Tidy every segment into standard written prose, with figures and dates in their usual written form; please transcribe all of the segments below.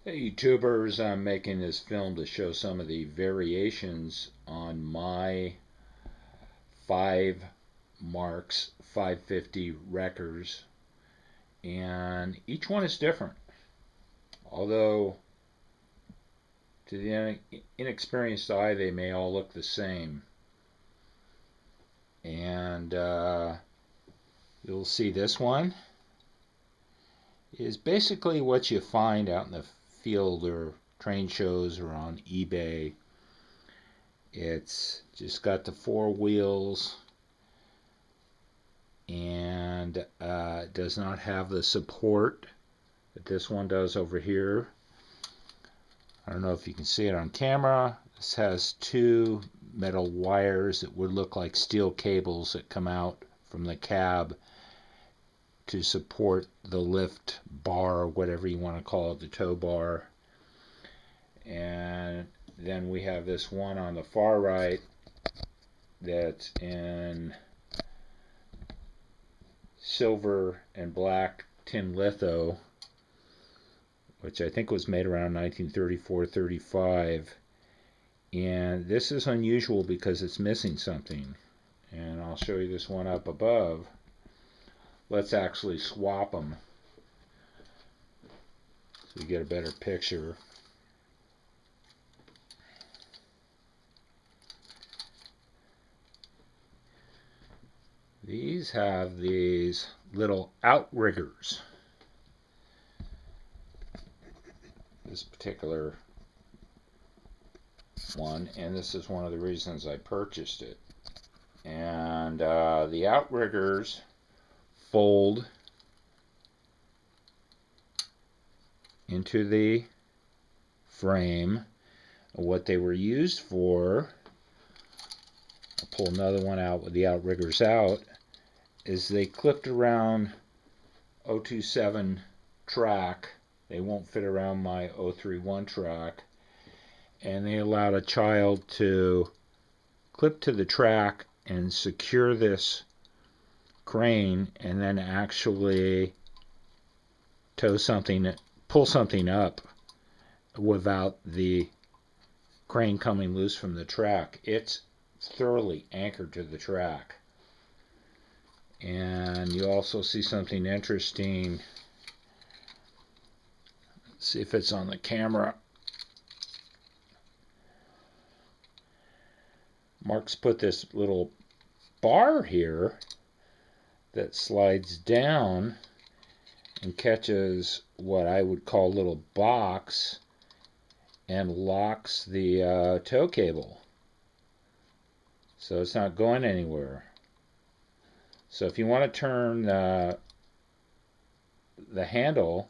Hey YouTubers, I'm making this film to show some of the variations on my 5 Marx 550 wreckers, and each one is different. Although to the inexperienced eye they may all look the same. And you'll see this one is basically what you find out in the field or train shows or on eBay. It's just got the 4 wheels and it does not have the support that this one does over here. I don't know if you can see it on camera. This has 2 metal wires that would look like steel cables that come out from the cab to support the lift bar, or whatever you want to call it, the tow bar. And then we have this one on the far right that's in silver and black tin litho, which I think was made around 1934-35. And this is unusual because it's missing something. And I'll show you this one up above. Let's actually swap them so you get a better picture. These have these little outriggers. This particular one, and this is one of the reasons I purchased it. And the outriggers fold into the frame. What they were used for, I'll pull another one out with the outriggers out, is they clipped around 027 track. They won't fit around my 031 track, and they allowed a child to clip to the track and secure this crane and then actually pull something up without the crane coming loose from the track. It's thoroughly anchored to the track. And you also see something interesting. Let's see if it's on the camera. Marx put this little bar here that slides down and catches what I would call a little box and locks the tow cable, so it's not going anywhere. So if you want to turn the handle,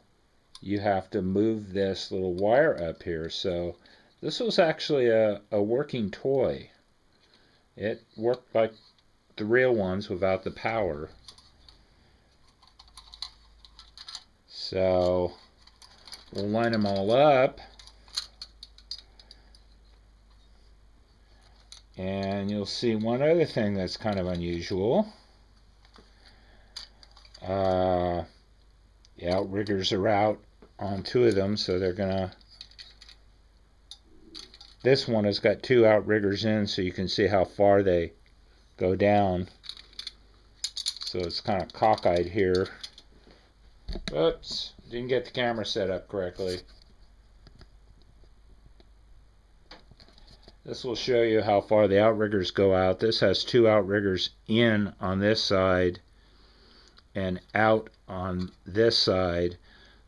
you have to move this little wire up here. So this was actually a working toy. It worked like the real ones without the power. So we'll line them all up, and you'll see one other thing that's kind of unusual. The outriggers are out on 2 of them, so they're gonna, this one has got 2 outriggers in, so you can see how far they go down. So it's kind of cockeyed here. Oops, didn't get the camera set up correctly. This will show you how far the outriggers go out. This has 2 outriggers in on this side and out on this side.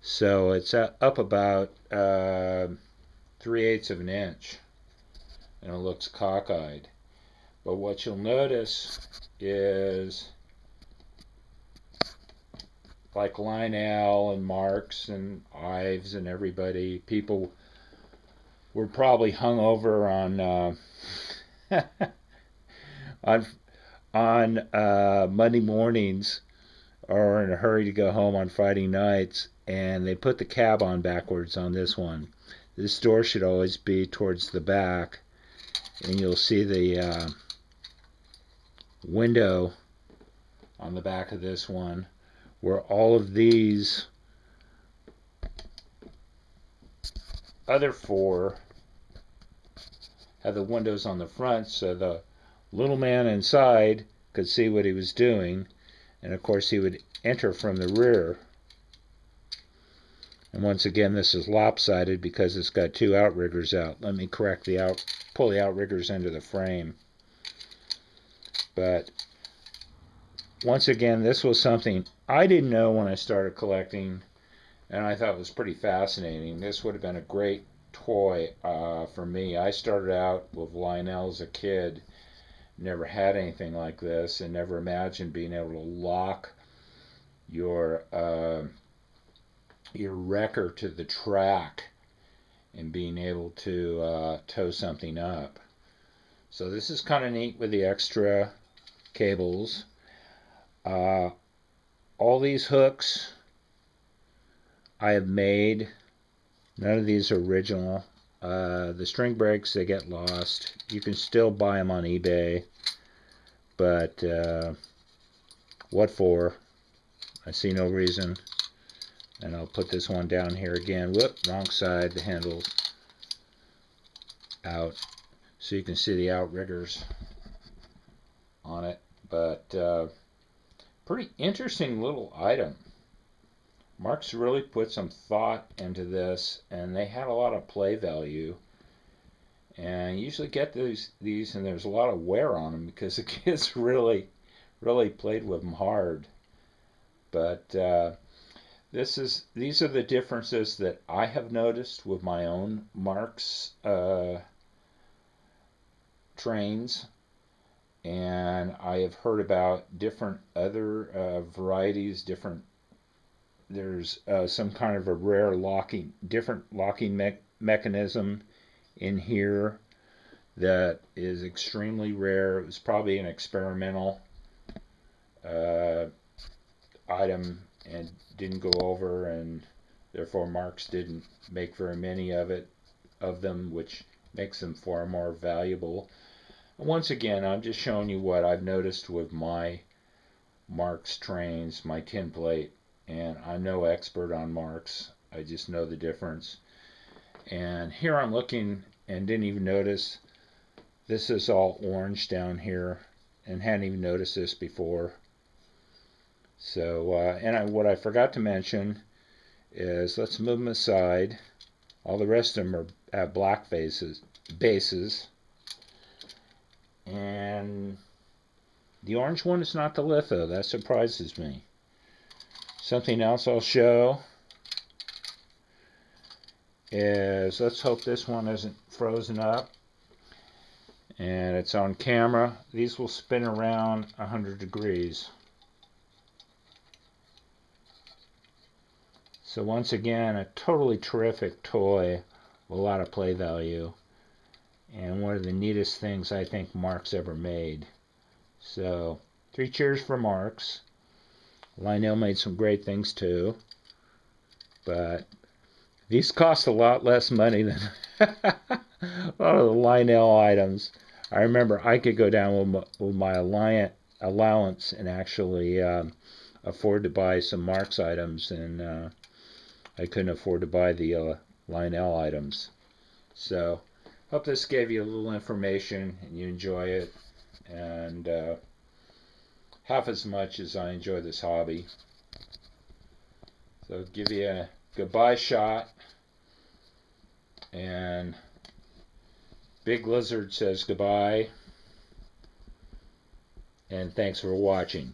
So it's up about 3/8 of an inch. And it looks cockeyed. But what you'll notice is, like Lionel and Marx and Ives and everybody, people were probably hung over on Monday mornings or in a hurry to go home on Friday nights, and they put the cab on backwards on this one. This door should always be towards the back, and you'll see the window on the back of this one where all of these other four had the windows on the front, so the little man inside could see what he was doing, and of course he would enter from the rear. And once again, this is lopsided because it's got two outriggers out. Let me correct pull the outriggers into the frame. But once again, this was something I didn't know when I started collecting, and I thought it was pretty fascinating. This would have been a great toy for me. I started out with Lionel as a kid, never had anything like this, and never imagined being able to lock your wrecker to the track and being able to tow something up. So this is kind of neat with the extra cables. All these hooks I have made. None of these are original. The string brakes, they get lost. You can still buy them on eBay, but what for? I see no reason. And I'll put this one down here again. Whoop, wrong side, the handle's out. So you can see the outriggers on it. But pretty interesting little item. Marx really put some thought into this, and they had a lot of play value. And you usually get these, and there's a lot of wear on them because the kids really played with them hard. But these are the differences that I have noticed with my own Marx trains, and I have heard about different other varieties. There's some kind of a rare different locking mechanism in here that is extremely rare. It was probably an experimental item and didn't go over, and therefore Marx didn't make very many of them, which makes them far more valuable. And once again, I'm just showing you what I've noticed with my Marx trains, my tin plate, and I'm no expert on Marx. I just know the difference. And here I'm looking and didn't even notice this is all orange down here, and hadn't even noticed this before. So, what I forgot to mention is, let's move them aside. All the rest of them have black bases. And the orange one is not the litho. That surprises me. Something else I'll show is, let's hope this one isn't frozen up. And it's on camera. These will spin around 100 degrees. So once again, a totally terrific toy with a lot of play value, and one of the neatest things I think Marx ever made. So 3 cheers for Marx. Lionel made some great things too, but these cost a lot less money than a lot of the Lionel items. I remember I could go down with my allowance and actually afford to buy some Marx items, and I couldn't afford to buy the Lionel items. So, hope this gave you a little information and you enjoy it, and half as much as I enjoy this hobby. So, give you a goodbye shot, and Big Lizard says goodbye, and thanks for watching.